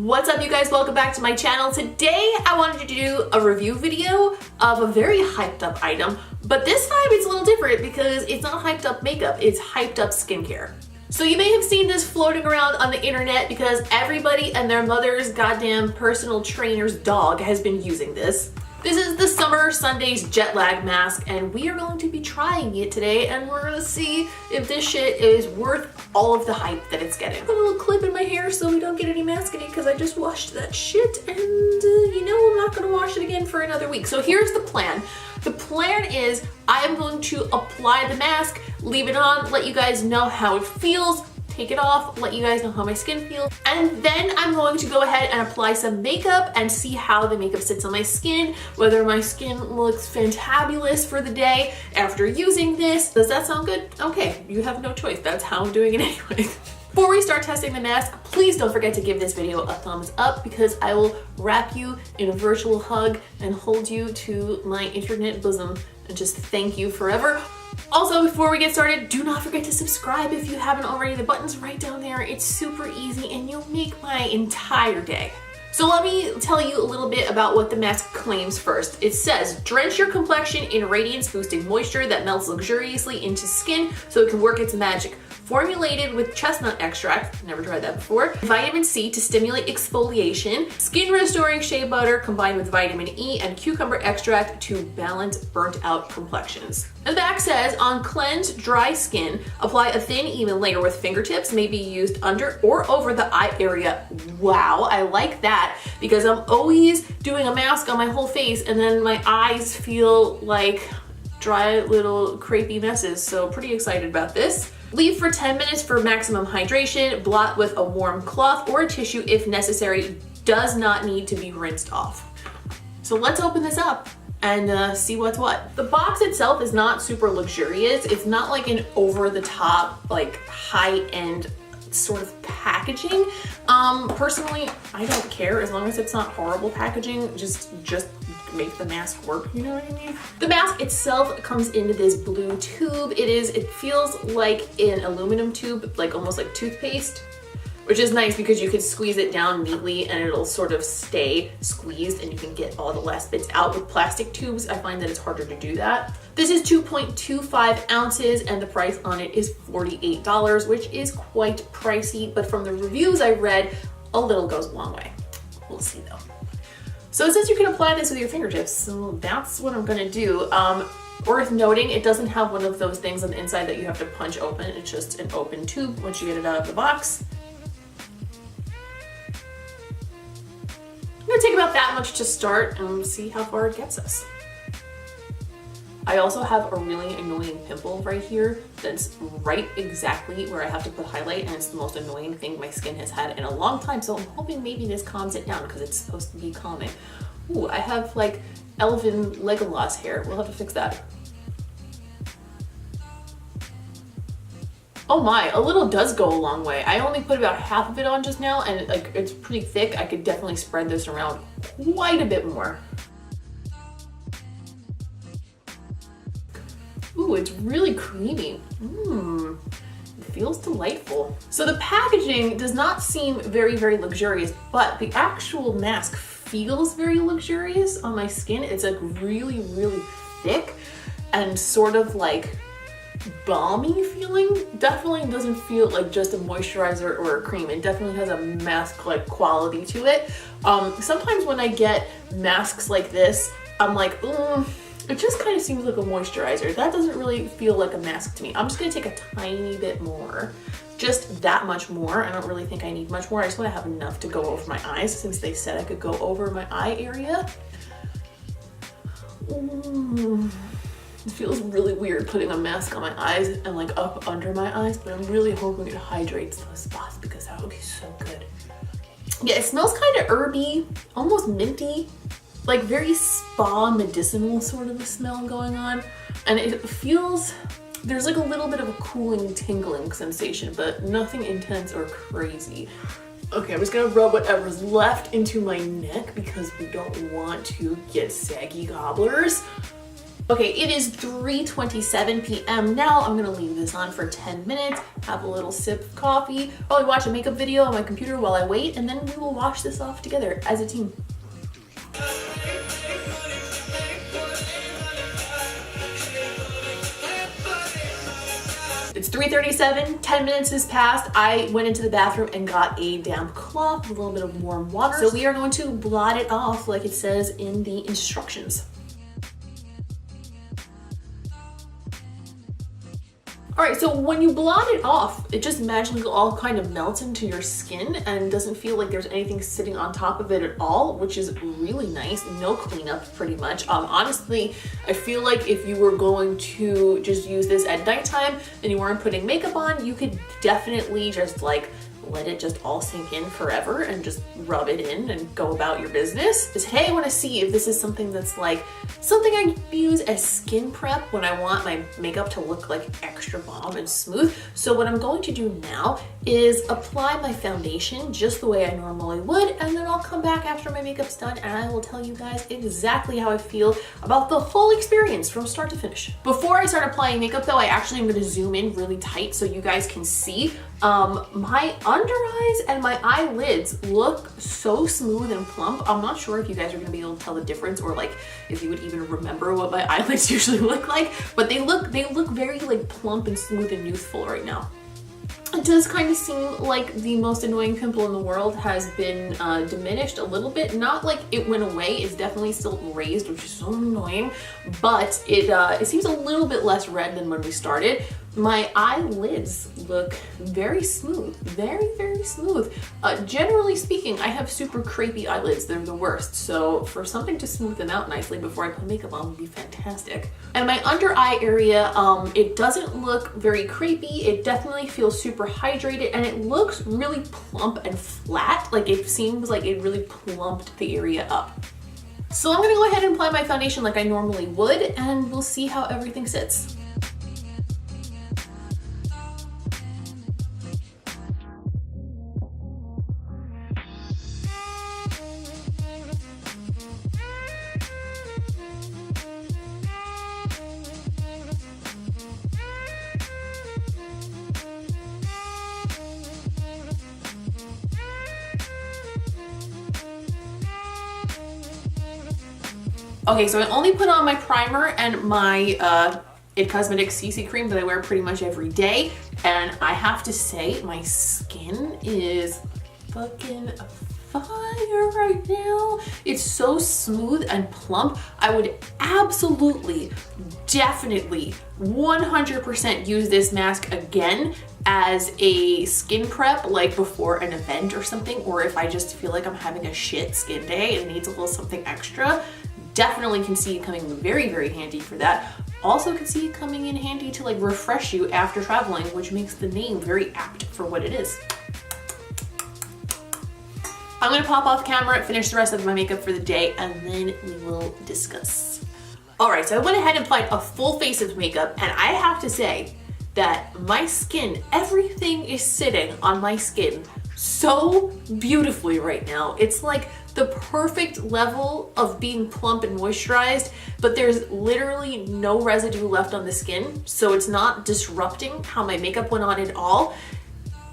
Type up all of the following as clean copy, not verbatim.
What's up, you guys? Welcome back to my channel. Today I wanted to do a review video of a very hyped up item, but this time it's a little different because it's not hyped up makeup, it's hyped up skincare. So you may have seen this floating around on the internet because everybody and their mother's goddamn personal trainer's dog has been using this. This is the Summer Fridays Jetlag Mask, and we are going to be trying it today, and we're gonna see if this shit is worth all of the hype that it's getting. Put a little clip in my hair so we don't get any masking because I just washed that shit, and you know I'm not gonna wash it again for another week. So here's the plan. The plan is I am going to apply the mask, leave it on, let you guys know how it feels, take it off, let you guys know how my skin feels, and then I'm going to go ahead and apply some makeup and see how the makeup sits on my skin, whether my skin looks fantabulous for the day after using this. Does that sound good? Okay, you have no choice. That's how I'm doing it anyway. Before we start testing the mask, please don't forget to give this video a thumbs up because I will wrap you in a virtual hug and hold you to my internet bosom and just thank you forever. Also, before we get started, do not forget to subscribe if you haven't already. The button's right down there. It's super easy and you'll make my entire day. So let me tell you a little bit about what the mask claims first. It says, drench your complexion in radiance boosting moisture that melts luxuriously into skin so it can work its magic. Formulated with chestnut extract, never tried that before, vitamin C to stimulate exfoliation, skin restoring shea butter combined with vitamin E and cucumber extract to balance burnt out complexions. And the back says, on cleansed dry skin, apply a thin even layer with fingertips, may be used under or over the eye area. Wow, I like that because I'm always doing a mask on my whole face and then my eyes feel like dry little crepey messes, so pretty excited about this. Leave for 10 minutes for maximum hydration. Blot with a warm cloth or a tissue if necessary. Does not need to be rinsed off. So let's open this up and see what's what. The box itself is not super luxurious. It's not like an over-the-top, like high-end sort of packaging. Personally, I don't care as long as it's not horrible packaging. Just make the mask work, you know what I mean? The mask itself comes into this blue tube. It feels like an aluminum tube, like almost like toothpaste, which is nice because you can squeeze it down neatly and it'll sort of stay squeezed and you can get all the last bits out. With plastic tubes, I find that it's harder to do that. This is 2.25 ounces and the price on it is $48, which is quite pricey, but from the reviews I read, a little goes a long way. We'll see though. So it says you can apply this with your fingertips, so that's what I'm gonna do. Worth noting, it doesn't have one of those things on the inside that you have to punch open. It's just an open tube once you get it out of the box. I'm gonna take about that much to start and see how far it gets us. I also have a really annoying pimple right here that's right exactly where I have to put highlight, and it's the most annoying thing my skin has had in a long time, so I'm hoping maybe this calms it down because it's supposed to be calming. Ooh, I have like elven Legolas hair. We'll have to fix that. Oh my, a little does go a long way. I only put about half of it on just now and like it's pretty thick. I could definitely spread this around quite a bit more. Ooh, it's really creamy. It feels delightful. So the packaging does not seem very, very luxurious, but the actual mask feels very luxurious on my skin. It's like really, really thick and sort of like balmy feeling. Definitely doesn't feel like just a moisturizer or a cream. It definitely has a mask-like quality to it. Sometimes when I get masks like this, I'm like, it just kind of seems like a moisturizer. That doesn't really feel like a mask to me. I'm just gonna take a tiny bit more, just that much more. I don't really think I need much more. I just wanna have enough to go over my eyes since they said I could go over my eye area. It feels really weird putting a mask on my eyes and like up under my eyes, but I'm really hoping it hydrates those spots because that would be so good. Yeah, it smells kind of herby, almost minty. Like very spa medicinal sort of a smell going on, and it feels, there's like a little bit of a cooling tingling sensation, but nothing intense or crazy. Okay, I'm just gonna rub whatever's left into my neck because we don't want to get saggy gobblers. Okay, it is 3:27 p.m. now. I'm gonna leave this on for 10 minutes, have a little sip of coffee, probably watch a makeup video on my computer while I wait, and then we will wash this off together as a team. It's 3:37, 10 minutes has passed. I went into the bathroom and got a damp cloth, a little bit of warm water. So we are going to blot it off like it says in the instructions. All right, so when you blot it off, it just magically all kind of melts into your skin and doesn't feel like there's anything sitting on top of it at all, which is really nice. No cleanup, pretty much. Honestly, I feel like if you were going to just use this at nighttime and you weren't putting makeup on, you could definitely just like let it just all sink in forever and just rub it in and go about your business. Because today I want to see if this is something that's like something I use as skin prep when I want my makeup to look like extra bomb and smooth. So what I'm going to do now is apply my foundation just the way I normally would, and then I'll come back after my makeup's done and I will tell you guys exactly how I feel about the whole experience from start to finish. Before I start applying makeup though, I actually am going to zoom in really tight so you guys can see my under eyes and my eyelids look so smooth and plump. I'm not sure if you guys are gonna be able to tell the difference or like if you would even remember what my eyelids usually look like, but they look very like plump and smooth and youthful right now. It does kind of seem like the most annoying pimple in the world has been diminished a little bit. Not like it went away, it's definitely still raised, which is so annoying, but it seems a little bit less red than when we started. My eyelids look very smooth, very smooth. Generally speaking, I have super crepey eyelids, they're the worst, so for something to smooth them out nicely before I put makeup on would be fantastic. And my under eye area, it doesn't look very crepey, it definitely feels super hydrated, and it looks really plump and flat, like it seems like it really plumped the area up. So I'm gonna go ahead and apply my foundation like I normally would, and we'll see how everything sits. Okay, so I only put on my primer and my It Cosmetics CC cream that I wear pretty much every day, and I have to say my skin is fucking fire right now. It's so smooth and plump. I would absolutely, definitely, 100% use this mask again as a skin prep, like before an event or something, or if I just feel like I'm having a shit skin day and needs a little something extra. Definitely can see it coming very handy for that. Also can see it coming in handy to like refresh you after traveling, which makes the name very apt for what it is. I'm gonna pop off camera, finish the rest of my makeup for the day, and then we will discuss. All right, so I went ahead and applied a full face of makeup, and I have to say that my skin, everything is sitting on my skin so beautifully right now. It's like the perfect level of being plump and moisturized, but there's literally no residue left on the skin, so it's not disrupting how my makeup went on at all.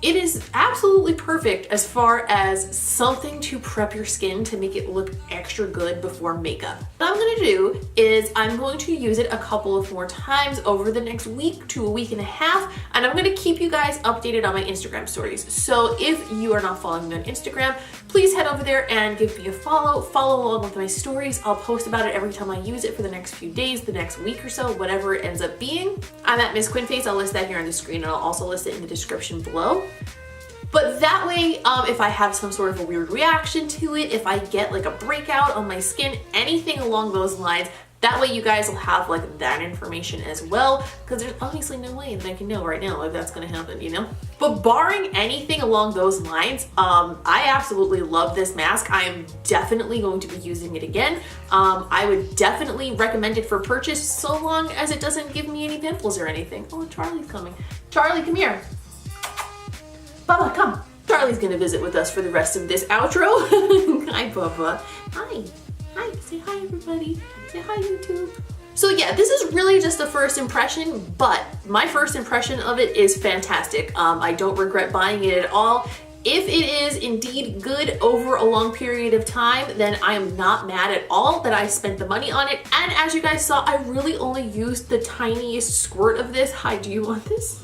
It is absolutely perfect as far as something to prep your skin to make it look extra good before makeup. What I'm gonna do is I'm going to use it a couple of more times over the next week to a week and a half, and I'm gonna keep you guys updated on my Instagram stories. So if you are not following me on Instagram, please head over there and give me a follow along with my stories. I'll post about it every time I use it for the next few days, the next week or so, whatever it ends up being. I'm at Miss Quinface. I'll list that here on the screen, and I'll also list it in the description below. But that way, if I have some sort of a weird reaction to it, if I get like a breakout on my skin, anything along those lines, that way you guys will have like that information as well, because there's obviously no way that I can know right now if that's gonna happen, you know? But barring anything along those lines, I absolutely love this mask. I am definitely going to be using it again. I would definitely recommend it for purchase so long as it doesn't give me any pimples or anything. Oh, Charlie's coming. Charlie, come here. Bubba, come. Charlie's gonna visit with us for the rest of this outro. Hi, Bubba. Hi. Hi. Say hi, everybody. Say hi, YouTube. So yeah, this is really just a first impression, but my first impression of it is fantastic. I don't regret buying it at all. If it is indeed good over a long period of time, then I am not mad at all that I spent the money on it. And as you guys saw, I really only used the tiniest squirt of this. Hi, do you want this?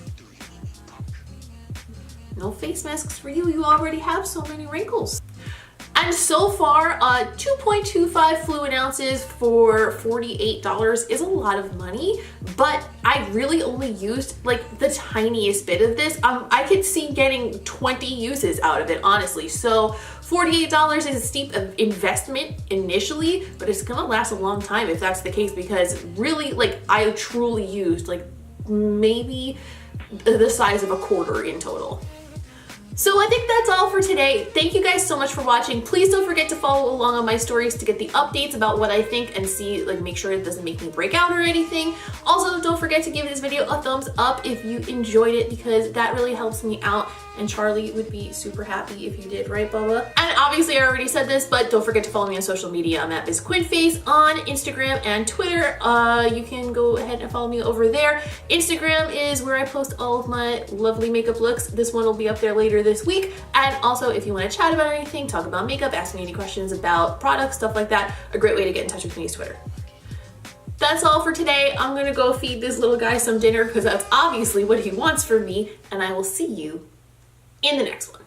No face masks for you. You already have so many wrinkles. And so far, 2.25 fluid ounces for $48 is a lot of money, but I really only used like the tiniest bit of this. I could see getting 20 uses out of it, honestly. So $48 is a steep investment initially, but it's gonna last a long time if that's the case, because really, like, I truly used like maybe the size of a quarter in total. So I think that's all for today. Thank you guys so much for watching. Please don't forget to follow along on my stories to get the updates about what I think and see, like, make sure it doesn't make me break out or anything. Also, don't forget to give this video a thumbs up if you enjoyed it, because that really helps me out, and Charlie would be super happy if you did, right, Bubba? And obviously I already said this, but don't forget to follow me on social media. I'm at BizQuinFace on Instagram and Twitter. You can go ahead and follow me over there. Instagram is where I post all of my lovely makeup looks. This one will be up there later this week. And also, if you want to chat about anything, talk about makeup, ask me any questions about products, stuff like that, a great way to get in touch with me is Twitter. That's all for today. I'm gonna go feed this little guy some dinner because that's obviously what he wants from me, and I will see you in the next one.